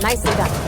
Nicely done.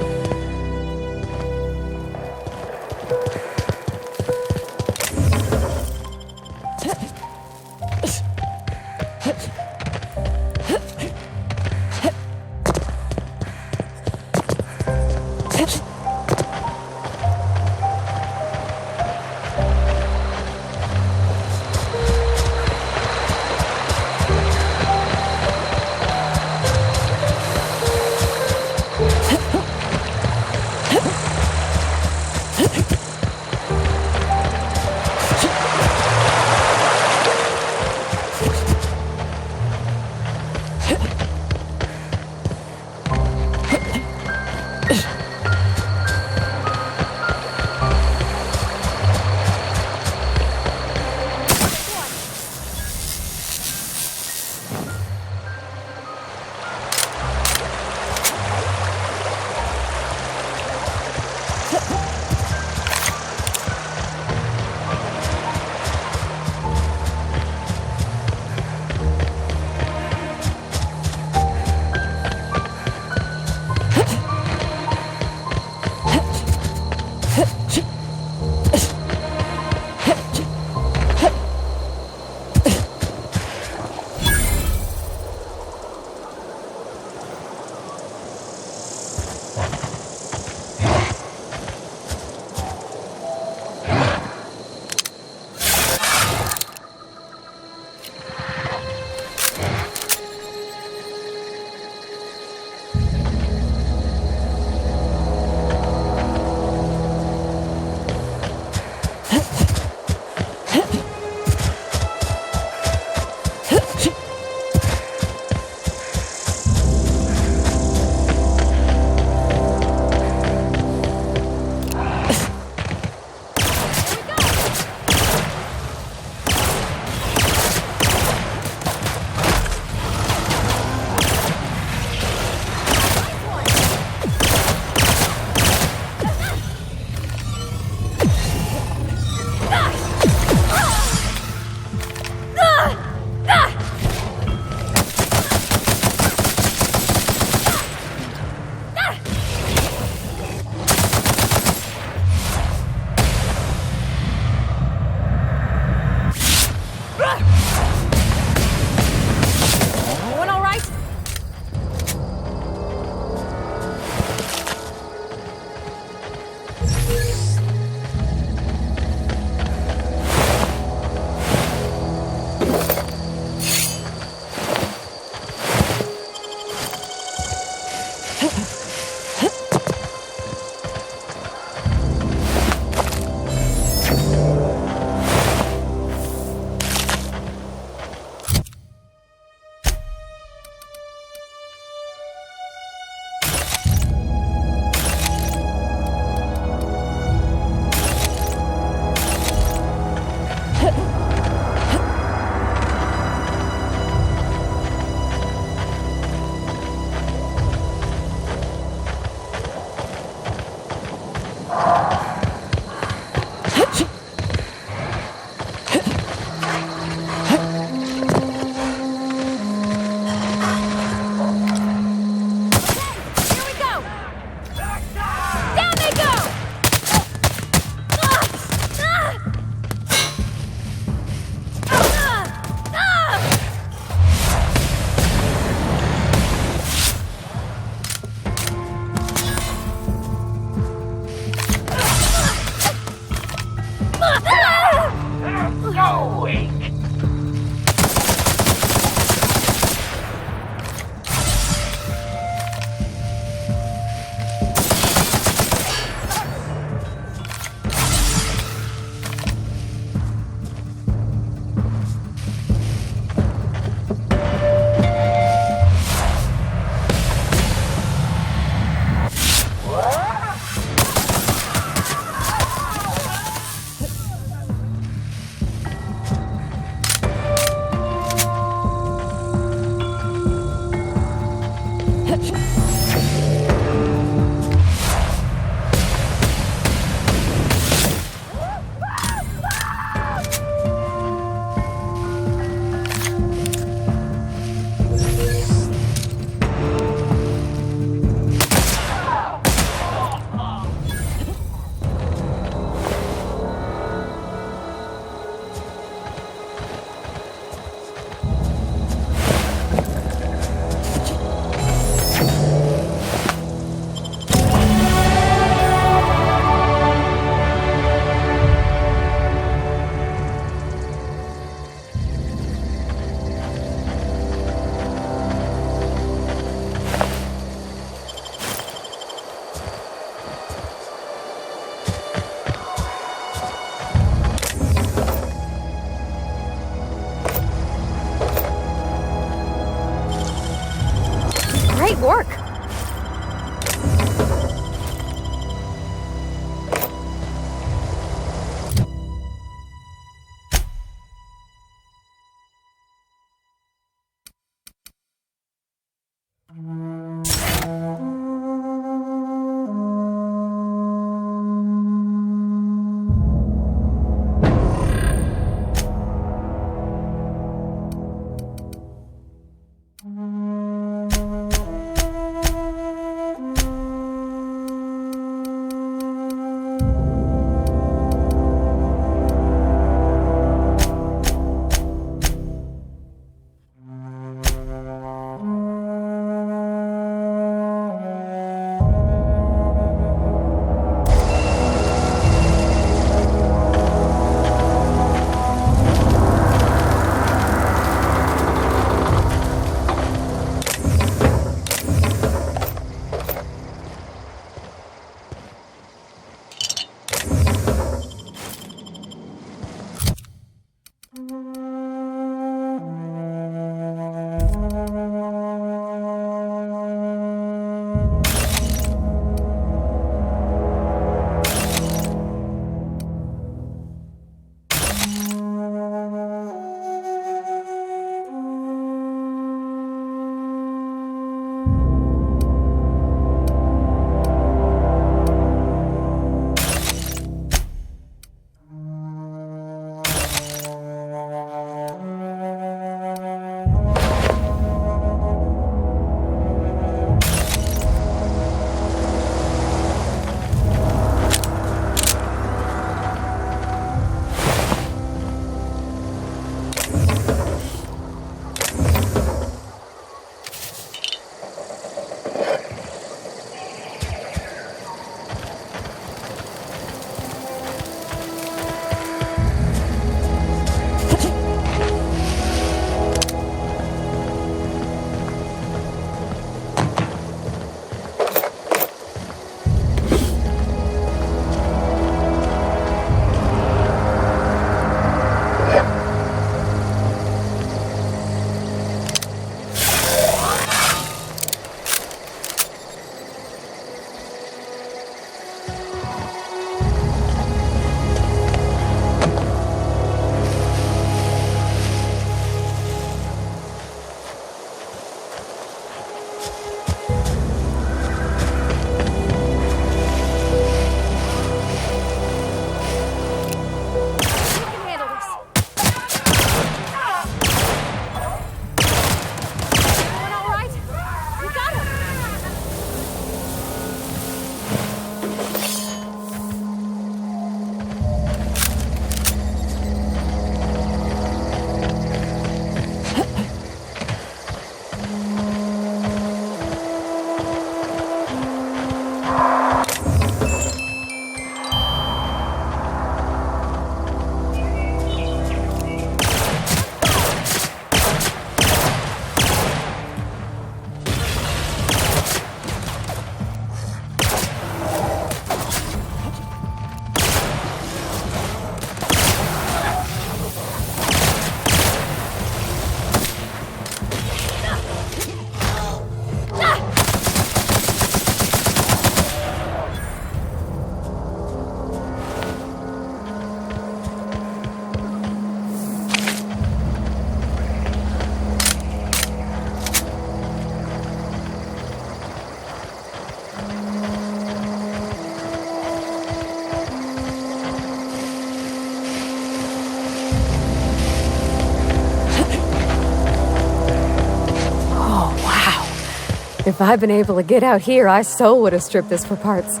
If I'd been able to get out here, I so would have stripped this for parts.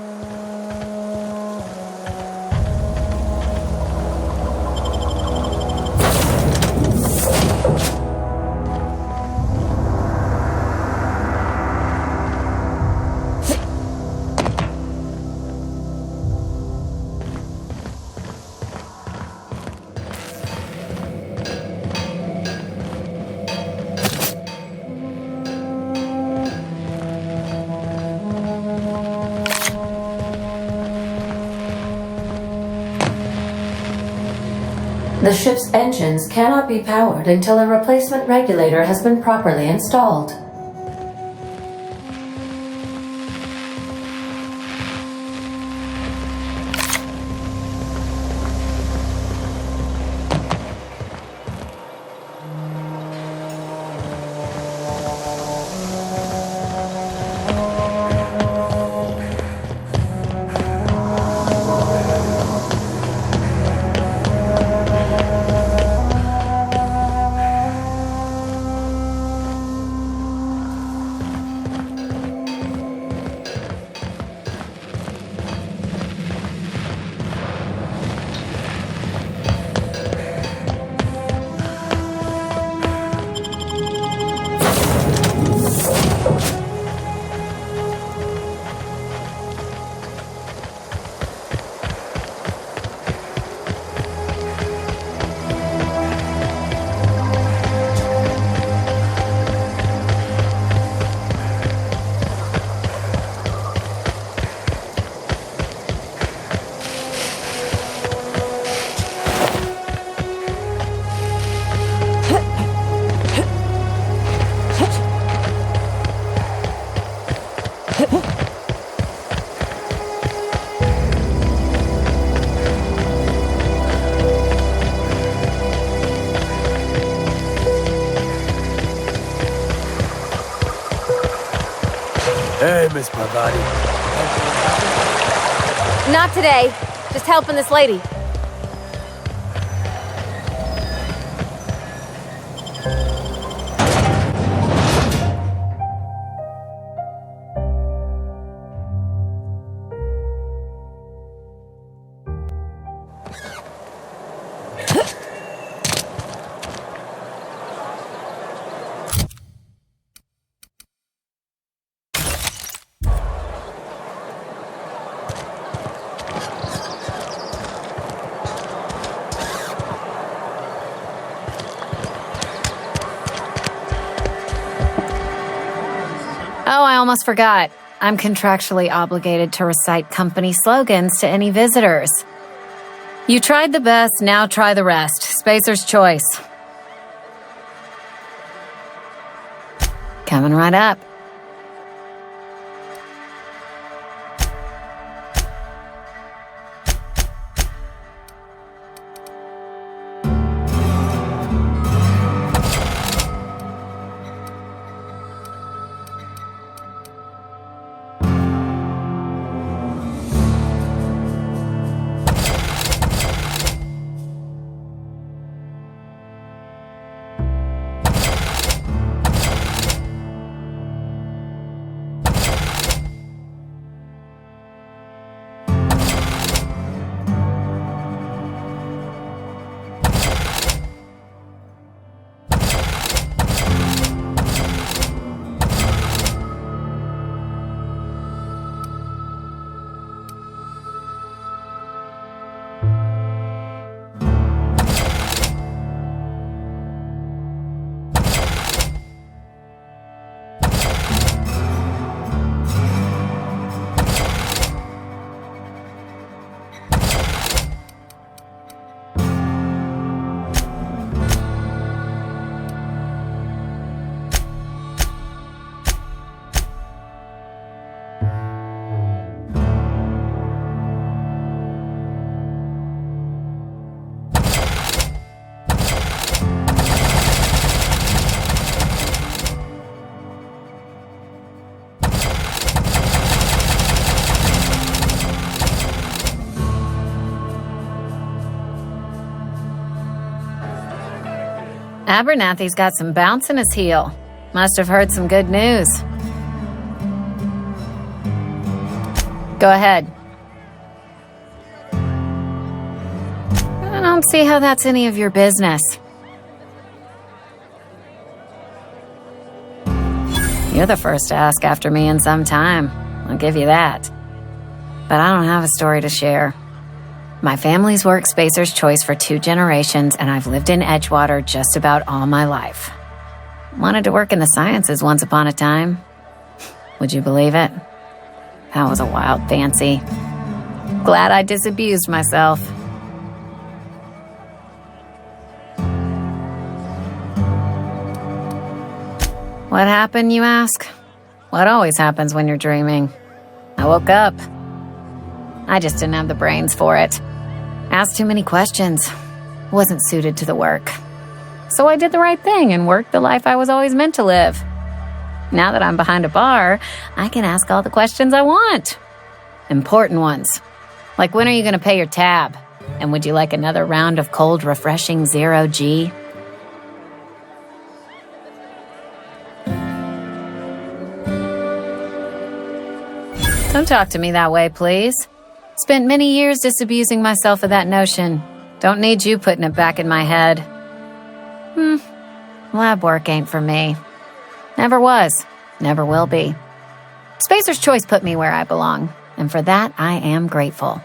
The ship's engines cannot be powered until a replacement regulator has been properly installed. Hey, Miss Parvati. Not today. Just helping this lady. Oh, I almost forgot. I'm contractually obligated to recite company slogans to any visitors. You tried the best, now try the rest. Spacer's choice. Coming right up. Abernathy's got some bounce in his heel. Must have heard some good news. Go ahead. I don't see how that's any of your business. You're the first to ask after me in some time. I'll give you that. But I don't have a story to share. My family's worked Spacer's Choice for 2 generations, and I've lived in Edgewater just about all my life. Wanted to work in the sciences once upon a time. Would you believe it? That was a wild fancy. Glad I disabused myself. What happened, you ask? What always happens when you're dreaming? I woke up. I just didn't have the brains for it. Asked too many questions. Wasn't suited to the work. So I did the right thing and worked the life I was always meant to live. Now that I'm behind a bar, I can ask all the questions I want. Important ones. Like, when are you going to pay your tab? And would you like another round of cold, refreshing 0G? Don't talk to me that way, please. Spent many years disabusing myself of that notion. Don't need you putting it back in my head. Lab work ain't for me. Never was. Never will be. Spacer's Choice put me where I belong, and for that I am grateful.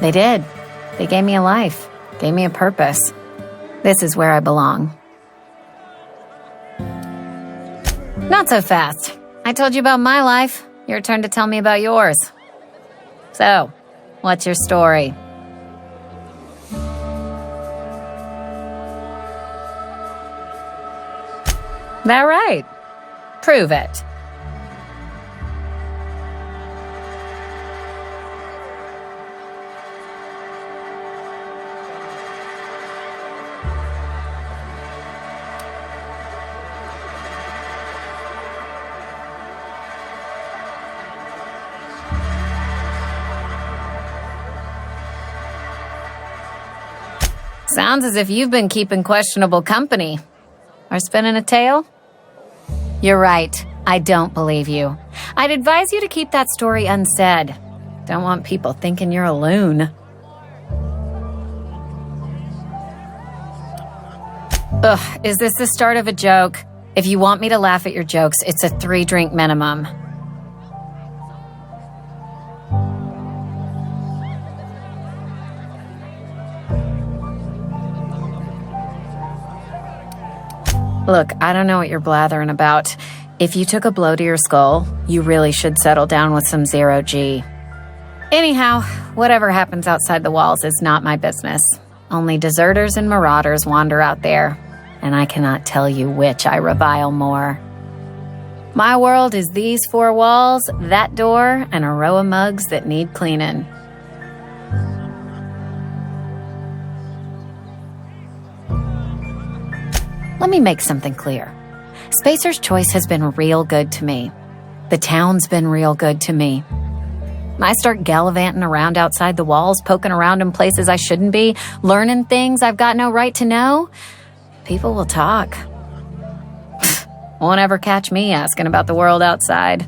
They did. They gave me a life. Gave me a purpose. This is where I belong. Not so fast. I told you about my life. Your turn to tell me about yours. So, what's your story? That right? Prove it. Sounds as if you've been keeping questionable company. Or spinning a tale? You're right. I don't believe you. I'd advise you to keep that story unsaid. Don't want people thinking you're a loon. Ugh, is this the start of a joke? If you want me to laugh at your jokes, it's a 3-drink minimum. Look, I don't know what you're blathering about. If you took a blow to your skull, you really should settle down with some 0G. Anyhow, whatever happens outside the walls is not my business. Only deserters and marauders wander out there, and I cannot tell you which I revile more. My world is these 4 walls, that door, and a row of mugs that need cleaning. Let me make something clear. Spacer's Choice has been real good to me. The town's been real good to me. I start gallivanting around outside the walls, poking around in places I shouldn't be, learning things I've got no right to know. People will talk. Won't ever catch me asking about the world outside.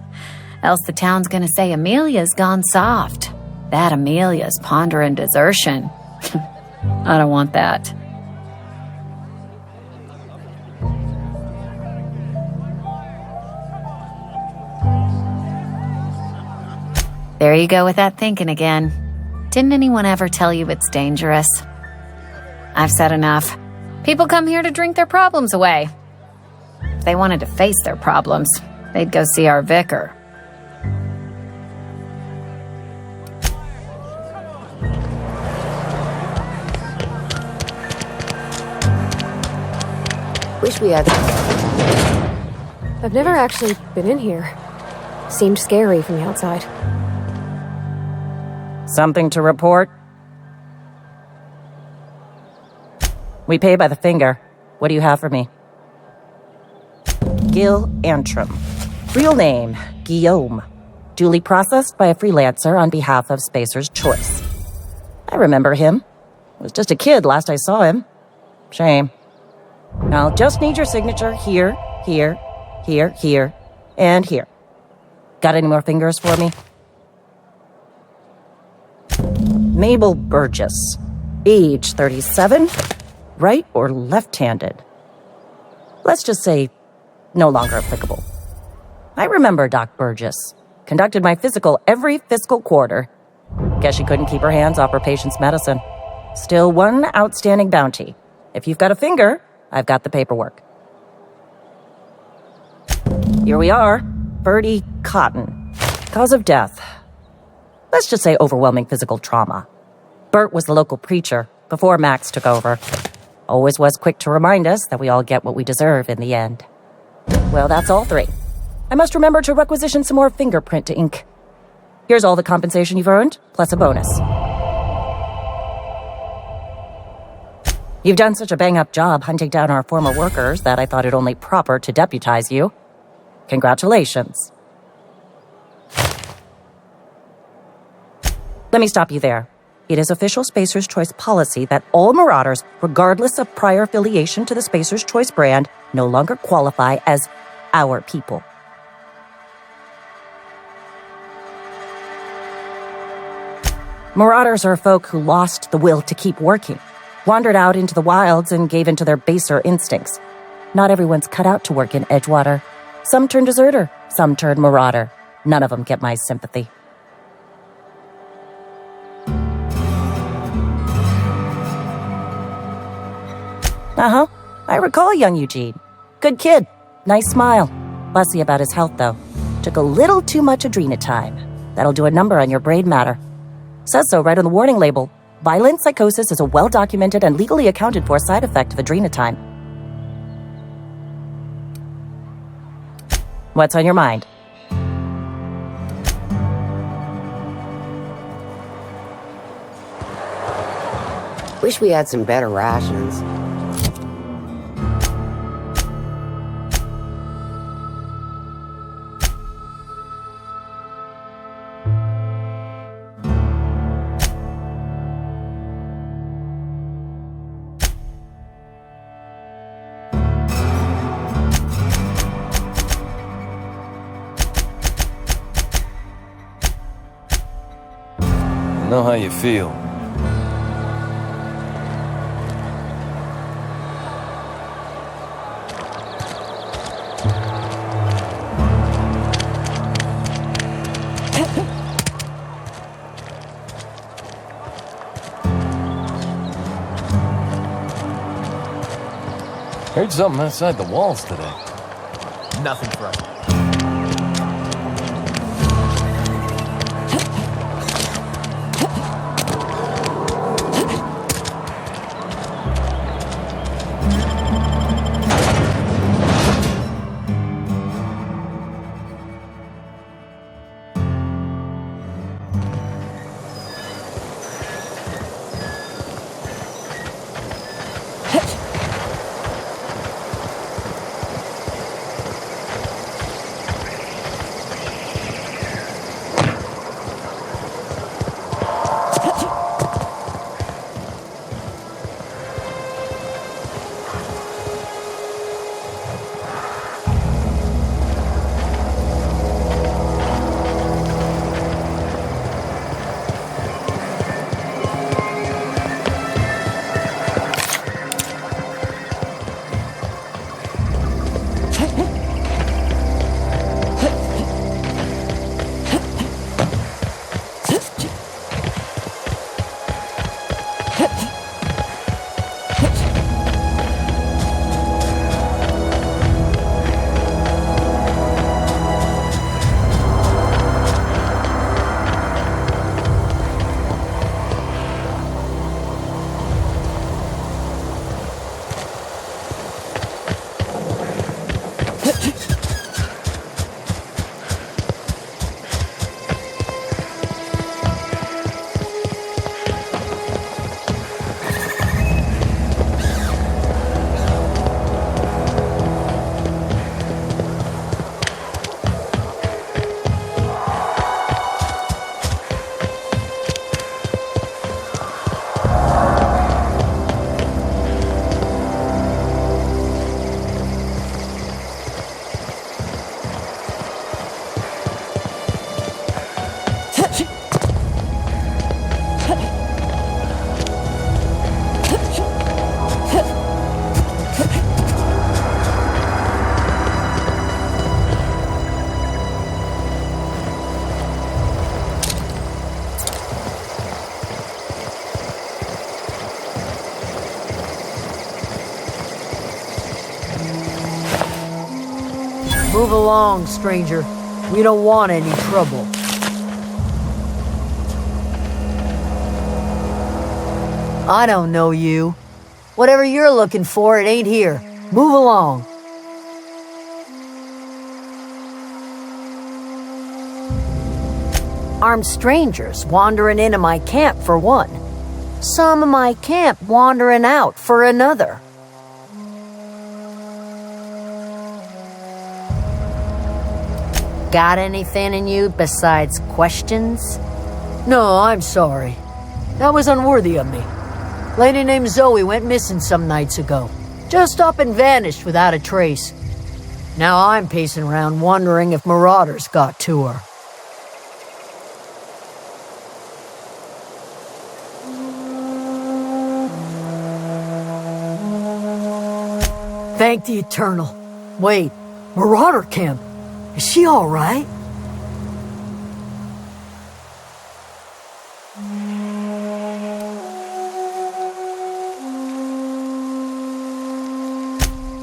Else the town's gonna say Amelia's gone soft. That Amelia's pondering desertion. I don't want that. There you go with that thinking again. Didn't anyone ever tell you it's dangerous? I've said enough. People come here to drink their problems away. If they wanted to face their problems, they'd go see our vicar. Wish we had. I've never actually been in here. Seemed scary from the outside. Something to report? We pay by the finger. What do you have for me? Gil Antrim. Real name, Guillaume. Duly processed by a freelancer on behalf of Spacer's Choice. I remember him. Was just a kid last I saw him. Shame. I'll just need your signature here, here, here, and here. Got any more fingers for me? Mabel Burgess. Age 37. Right or left-handed? Let's just say no longer applicable. I remember Doc Burgess. Conducted my physical every fiscal quarter. Guess she couldn't keep her hands off her patient's medicine. Still one outstanding bounty. If you've got a finger, I've got the paperwork. Here we are. Bertie Cotton. Cause of death. Let's just say overwhelming physical trauma. Bert was the local preacher before Max took over. Always was quick to remind us that we all get what we deserve in the end. Well, that's all three. I must remember to requisition some more fingerprint ink. Here's all the compensation you've earned, plus a bonus. You've done such a bang-up job hunting down our former workers that I thought it only proper to deputize you. Congratulations. Let me stop you there. It is official Spacer's Choice policy that all Marauders, regardless of prior affiliation to the Spacer's Choice brand, no longer qualify as our people. Marauders are folk who lost the will to keep working, wandered out into the wilds and gave into their baser instincts. Not everyone's cut out to work in Edgewater. Some turn deserter, some turn marauder. None of them get my sympathy. Uh-huh. I recall young Eugene. Good kid. Nice smile. Fussy about his health, though. Took a little too much adrenatime. That'll do a number on your brain matter. Says so right on the warning label. Violent psychosis is a well-documented and legally accounted for side effect of adrenatime. What's on your mind? Wish we had some better rations. I know how you feel. Heard something outside the walls today. Nothing for us. Move along, stranger. We don't want any trouble. I don't know you. Whatever you're looking for, it ain't here. Move along. Armed strangers wandering into my camp for one. Some of my camp wandering out for another. Got anything in you besides questions? No, I'm sorry. That was unworthy of me. Lady named Zoe went missing some nights ago. Just up and vanished without a trace. Now I'm pacing around wondering if marauders got to her. Thank the Eternal. Wait, Marauder Camp. Is she all right?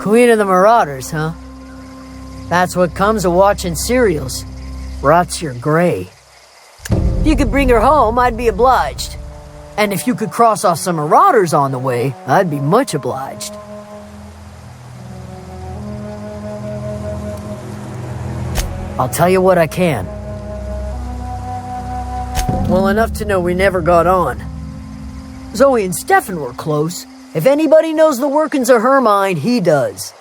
Queen of the Marauders, huh? That's what comes of watching serials. Rots your gray. If you could bring her home, I'd be obliged. And if you could cross off some Marauders on the way, I'd be much obliged. I'll tell you what I can. Well, enough to know we never got on. Zoe and Stefan were close. If anybody knows the workings of her mind, he does.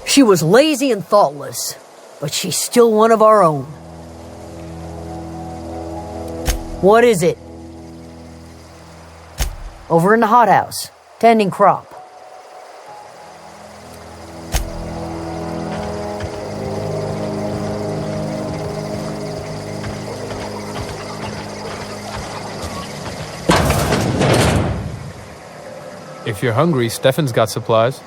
She was lazy and thoughtless, but she's still one of our own. What is it? Over in the hothouse, tending crop. If you're hungry, Stefan's got supplies.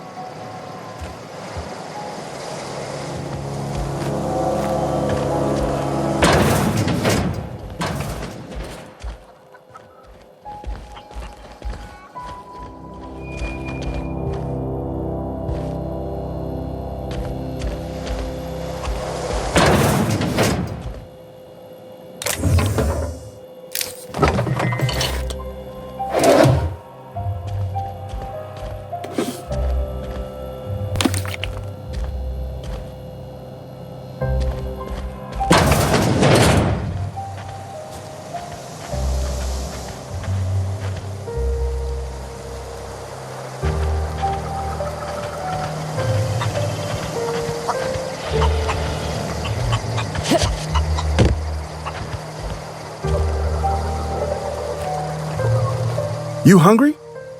You hungry?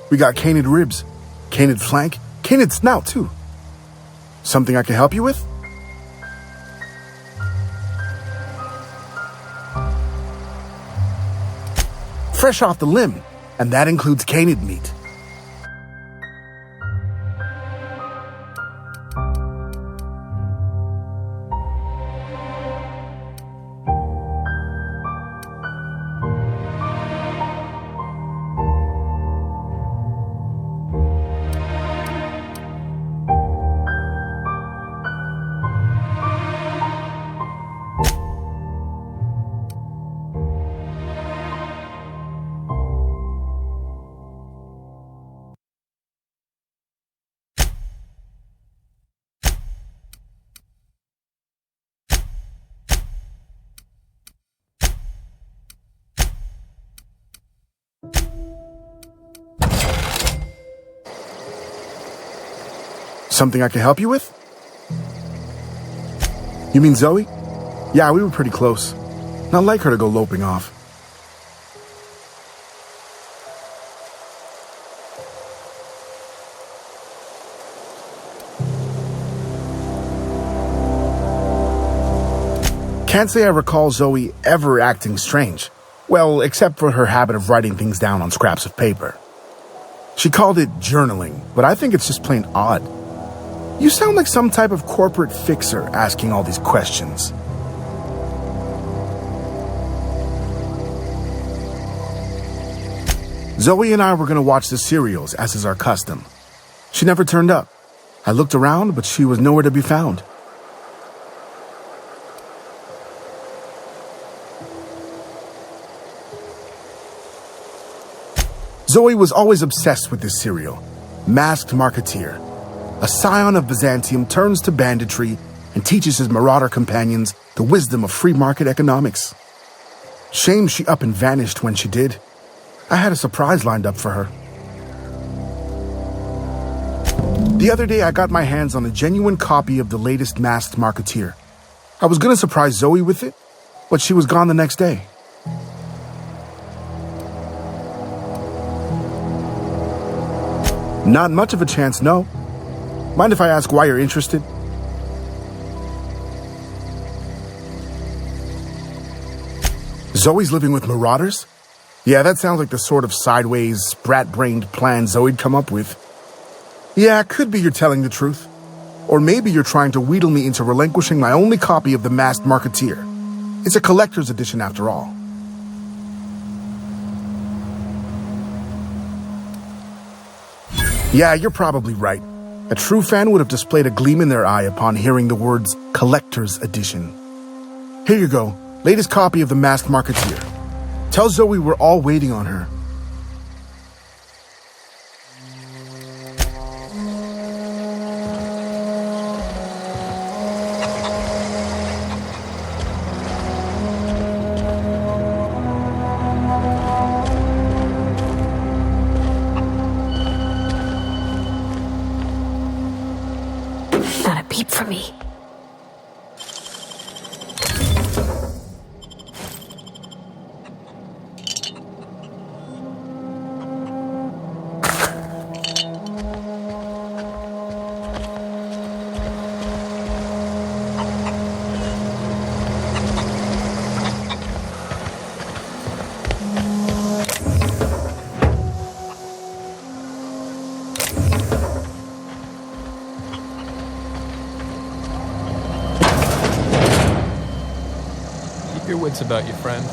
We got canid ribs, canid flank, canid snout too. Something I can help you with? Fresh off the limb, and that includes canid meat. Something I can help you with? You mean Zoe? Yeah, we were pretty close. Not like her to go loping off. Can't say I recall Zoe ever acting strange. Well, except for her habit of writing things down on scraps of paper. She called it journaling, but I think it's just plain odd. You sound like some type of corporate fixer asking all these questions. Zoe and I were going to watch the serials, as is our custom. She never turned up. I looked around, but she was nowhere to be found. Zoe was always obsessed with this serial, Masked Marketeer. A scion of Byzantium turns to banditry and teaches his marauder companions the wisdom of free market economics. Shame she up and vanished when she did. I had a surprise lined up for her. The other day, I got my hands on a genuine copy of the latest Masked Marketeer. I was going to surprise Zoe with it, but she was gone the next day. Not much of a chance, no. Mind if I ask why you're interested? Zoe's living with marauders? Yeah, that sounds like the sort of sideways, sprat-brained plan Zoe'd come up with. Yeah, it could be you're telling the truth. Or maybe you're trying to wheedle me into relinquishing my only copy of The Masked Marketeer. It's a collector's edition after all. Yeah, you're probably right. A true fan would have displayed a gleam in their eye upon hearing the words collector's edition. Here you go, latest copy of The Masked Marketeer. Tell Zoe we're all waiting on her. Not a peep from me. Keep your wits about you, friend.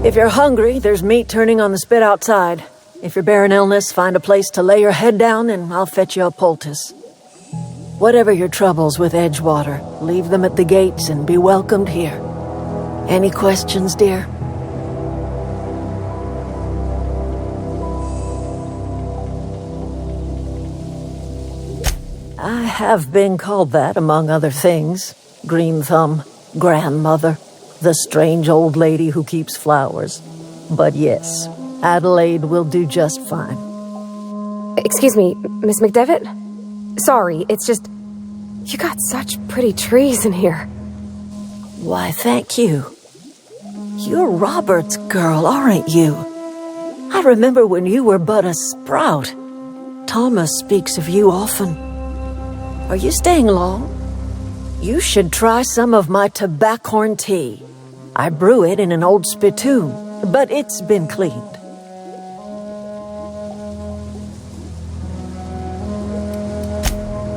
If you're hungry, there's meat turning on the spit outside. If you're bearing illness, find a place to lay your head down and I'll fetch you a poultice. Whatever your troubles with Edgewater, leave them at the gates and be welcomed here. Any questions, dear? I have been called that, among other things. Green Thumb, grandmother, the strange old lady who keeps flowers. But yes, Adelaide will do just fine. Excuse me, Miss McDevitt? Sorry, it's just... You got such pretty trees in here. Why, thank you. You're Robert's girl, aren't you? I remember when you were but a sprout. Thomas speaks of you often. Are you staying long? You should try some of my tobaccorn tea. I brew it in an old spittoon, but it's been cleaned.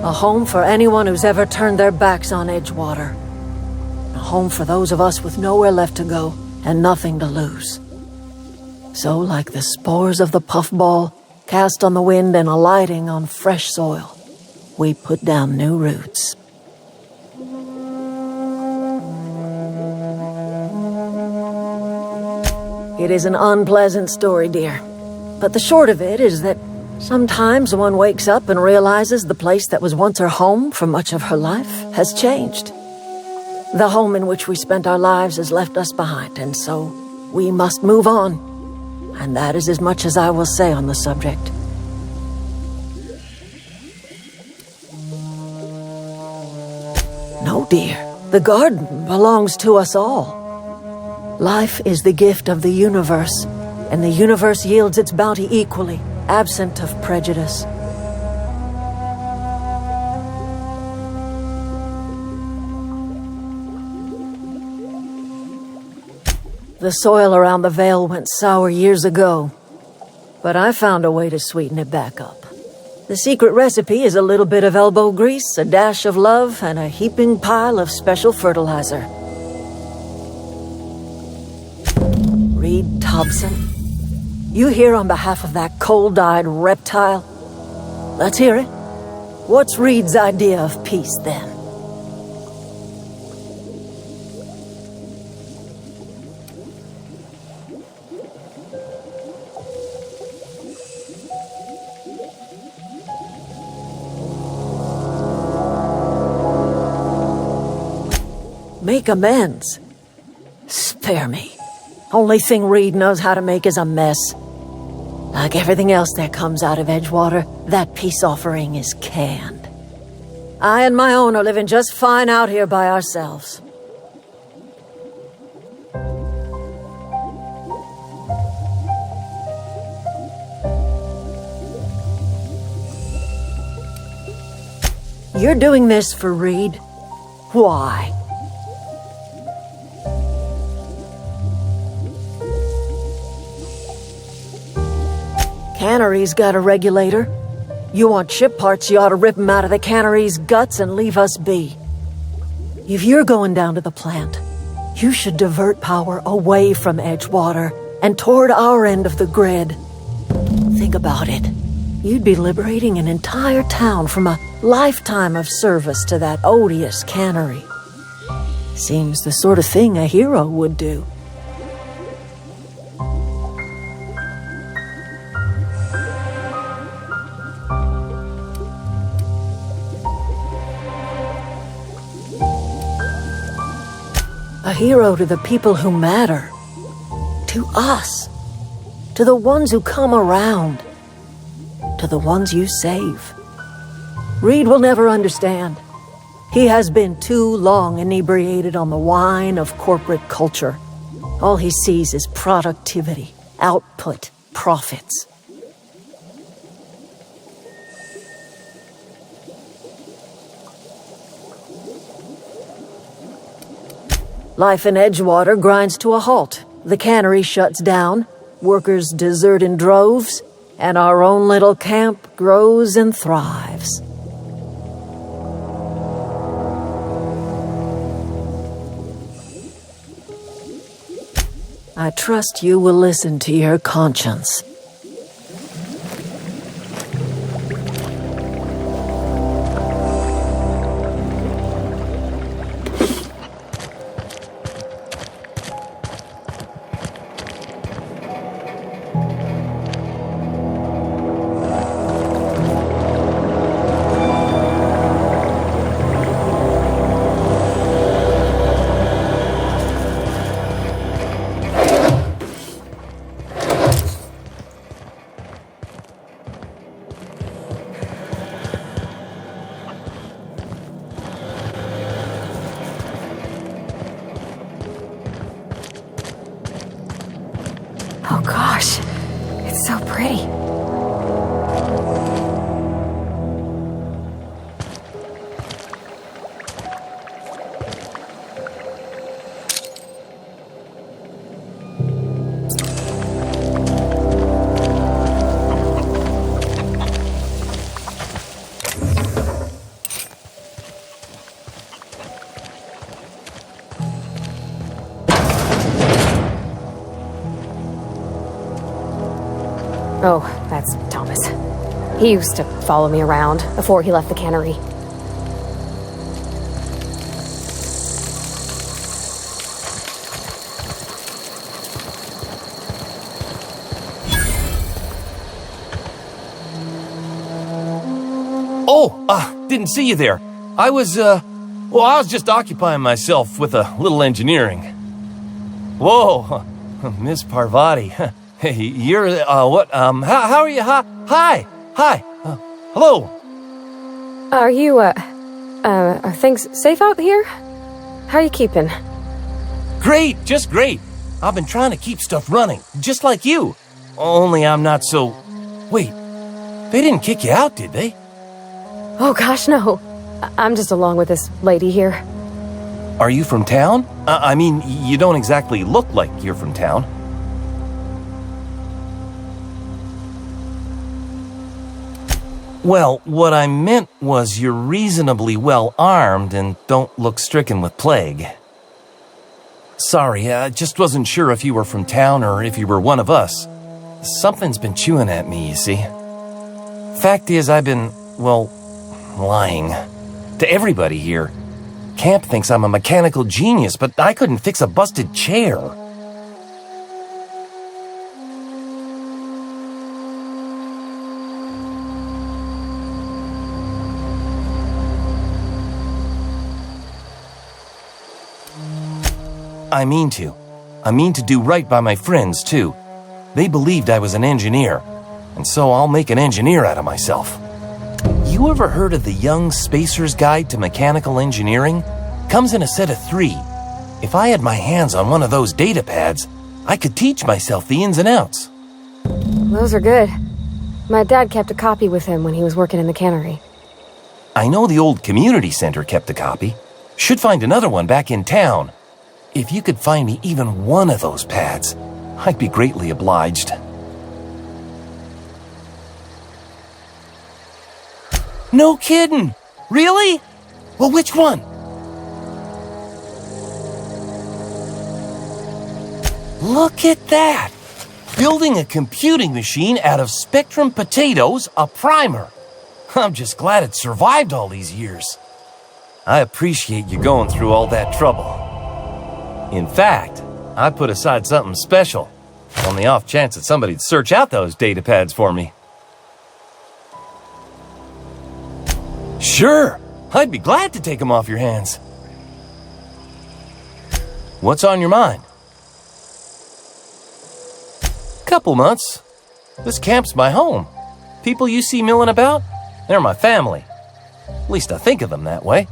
A home for anyone who's ever turned their backs on Edgewater. A home for those of us with nowhere left to go and nothing to lose. So, like the spores of the puffball, cast on the wind and alighting on fresh soil, we put down new roots. It is an unpleasant story, dear. But the short of it is that sometimes one wakes up and realizes the place that was once her home for much of her life has changed. The home in which we spent our lives has left us behind, and so we must move on. And that is as much as I will say on the subject. No, dear. The garden belongs to us all. Life is the gift of the universe, and the universe yields its bounty equally, absent of prejudice. The soil around the Vale went sour years ago, but I found a way to sweeten it back up. The secret recipe is a little bit of elbow grease, a dash of love, and a heaping pile of special fertilizer. Reed Thompson, you here on behalf of that cold-eyed reptile? Let's hear it. What's Reed's idea of peace, then? Make amends? Spare me. Only thing Reed knows how to make is a mess. Like everything else that comes out of Edgewater, that peace offering is canned. I and my own are living just fine out here by ourselves. You're doing this for Reed? Why? Cannery's got a regulator. You want ship parts, you ought to rip them out of the cannery's guts and leave us be. If you're going down to the plant, you should divert power away from Edgewater and toward our end of the grid. Think about it. You'd be liberating an entire town from a lifetime of service to that odious cannery. Seems the sort of thing a hero would do. A hero to the people who matter. To us. To the ones who come around. To the ones you save. Reed will never understand. He has been too long inebriated on the wine of corporate culture. All he sees is productivity, output, profits. Life in Edgewater grinds to a halt. The cannery shuts down, workers desert in droves, and our own little camp grows and thrives. I trust you will listen to your conscience. Oh gosh, it's so pretty. Oh, that's Thomas. He used to follow me around before he left the cannery. Oh, didn't see you there. I was just occupying myself with a little engineering. Whoa, Miss Parvati. Hey, you're, what, how are you? Hi, hello. Are you, are things safe out here? How are you keeping? Great, just great. I've been trying to keep stuff running, just like you. Only I'm not so... Wait, they didn't kick you out, did they? Oh gosh, no. I'm just along with this lady here. Are you from town? I mean, you don't exactly look like you're from town. Well, what I meant was you're reasonably well armed and don't look stricken with plague. Sorry, I just wasn't sure if you were from town or if you were one of us. Something's been chewing at me, you see. Fact is, I've been, well, lying. To everybody here. Camp thinks I'm a mechanical genius, but I couldn't fix a busted chair. I mean to do right by my friends, too. They believed I was an engineer, and so I'll make an engineer out of myself. You ever heard of the Young Spacer's Guide to Mechanical Engineering? Comes in a set of 3. If I had my hands on one of those data pads, I could teach myself the ins and outs. Those are good. My dad kept a copy with him when he was working in the cannery. I know the old community center kept a copy. Should find another one back in town. If you could find me even one of those pads, I'd be greatly obliged. No kidding! Really? Well, which one? Look at that! Building a computing machine out of Spectrum potatoes, a primer. I'm just glad it survived all these years. I appreciate you going through all that trouble. In fact, I put aside something special, on the off chance that somebody'd search out those data pads for me. Sure, I'd be glad to take them off your hands. What's on your mind? Couple months. This camp's my home. People you see milling about, they're my family. At least I think of them that way.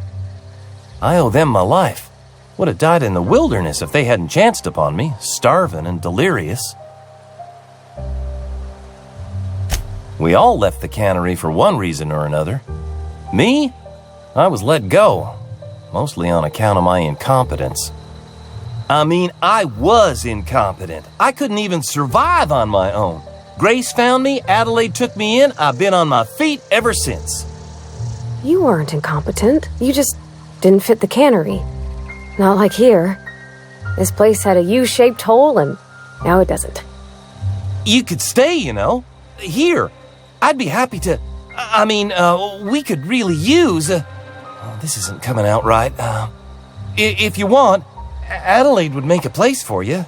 I owe them my life. Would have died in the wilderness if they hadn't chanced upon me, starving and delirious. We all left the cannery for one reason or another. Me? I was let go, mostly on account of my incompetence. I mean, I was incompetent. I couldn't even survive on my own. Grace found me, Adelaide took me in, I've been on my feet ever since. You weren't incompetent. You just didn't fit the cannery. Not like here. This place had a U-shaped hole and Now it doesn't. You could stay, you know. Here. I'd be happy to... we could really use... this isn't coming out right. If you want, Adelaide would make a place for you.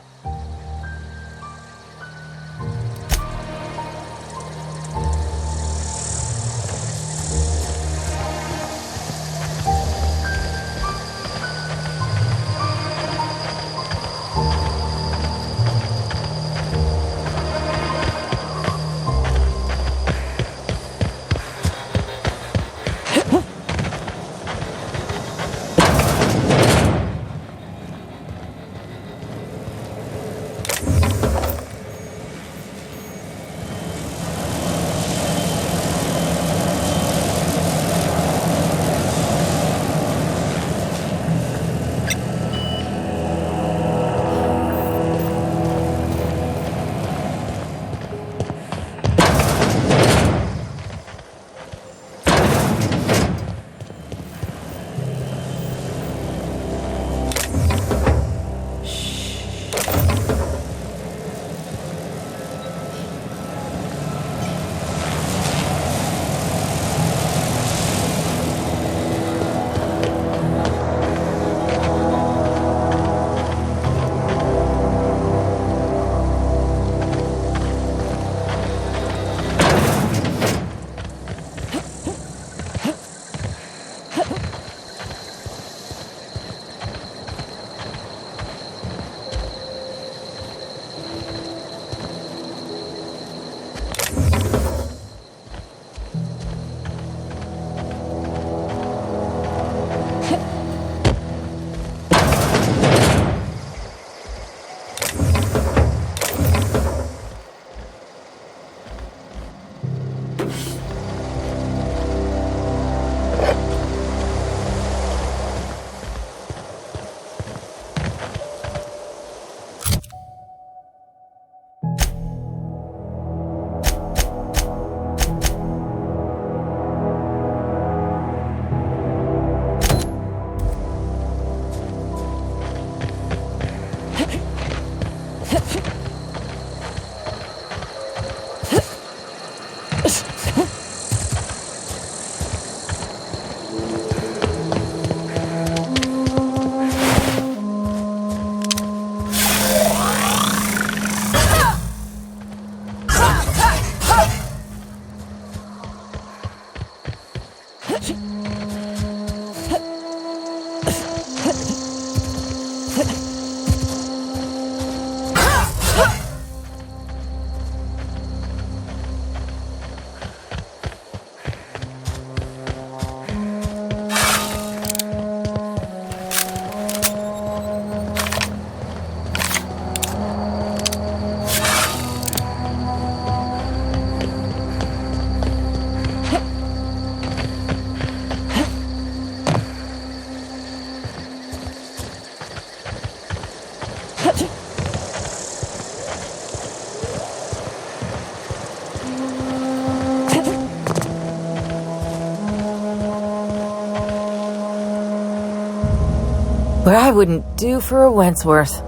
Where I wouldn't do for a Wentworth.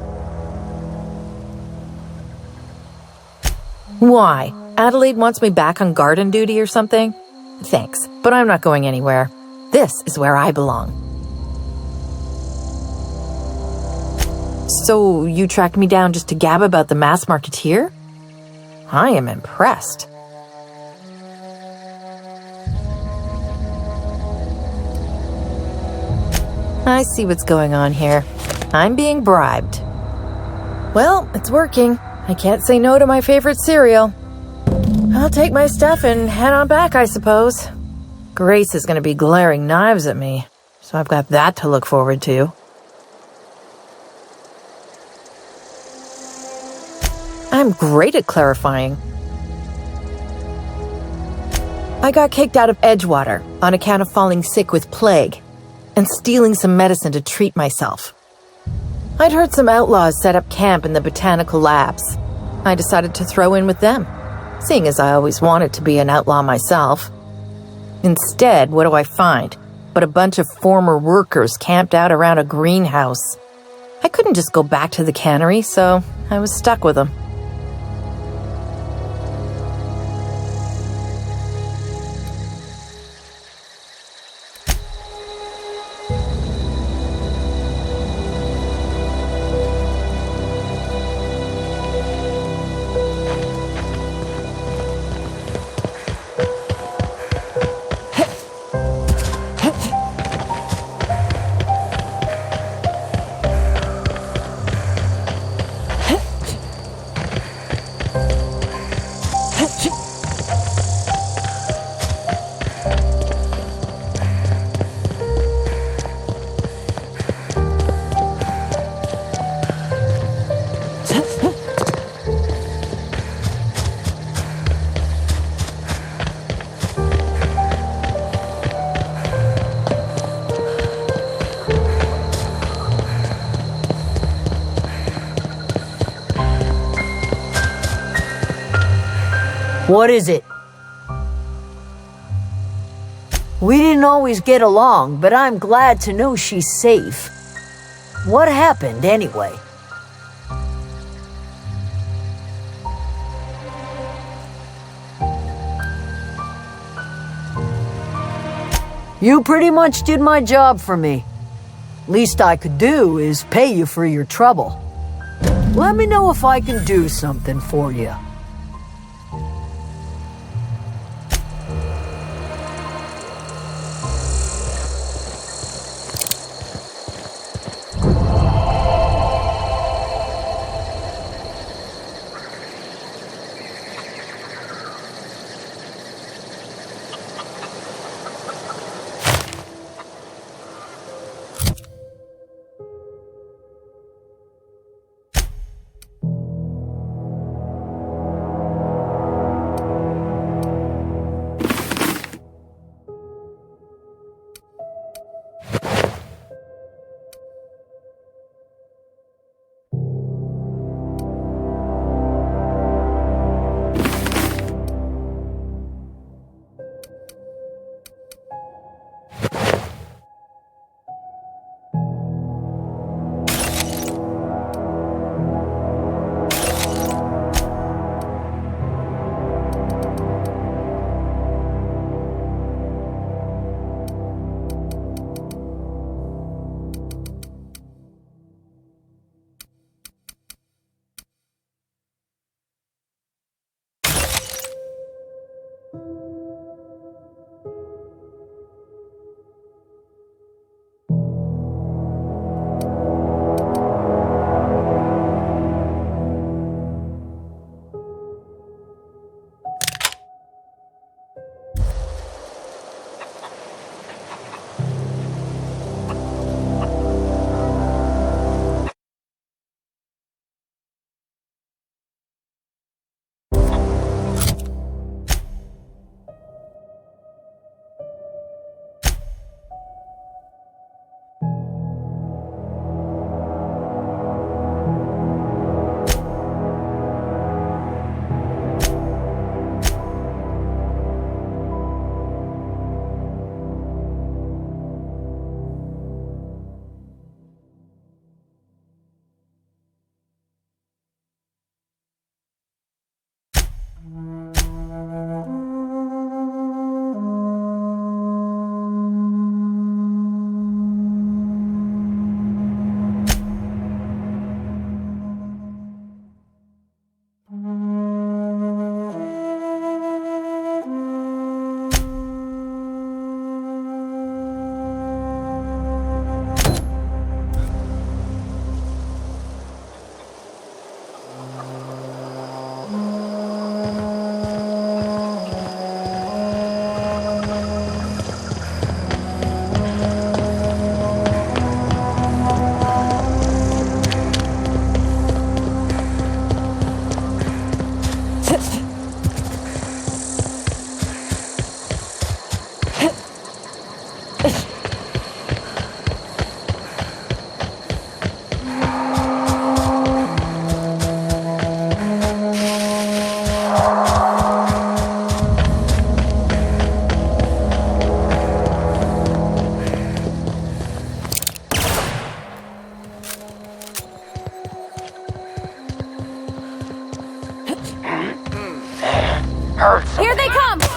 Why? Adelaide wants me back on garden duty or something? Thanks, but I'm not going anywhere. This is where I belong. So, you tracked me down just to gab about the mass marketeer? I am impressed. I see what's going on here. I'm being bribed. Well, it's working. I can't say no to my favorite cereal. I'll take my stuff and head on back, I suppose. Grace is going to be glaring knives at me, so I've got that to look forward to. I'm great at clarifying. I got kicked out of Edgewater on account of falling sick with plague and stealing some medicine to treat myself. I'd heard some outlaws set up camp in the botanical labs. I decided to throw in with them, seeing as I always wanted to be an outlaw myself. Instead, what do I find but a bunch of former workers camped out around a greenhouse? I couldn't just go back to the cannery, so I was stuck with him. What is it? We didn't always get along, but I'm glad to know she's safe. What happened, anyway? You pretty much did my job for me. Least I could do is pay you for your trouble. Let me know if I can do something for you. Here they come!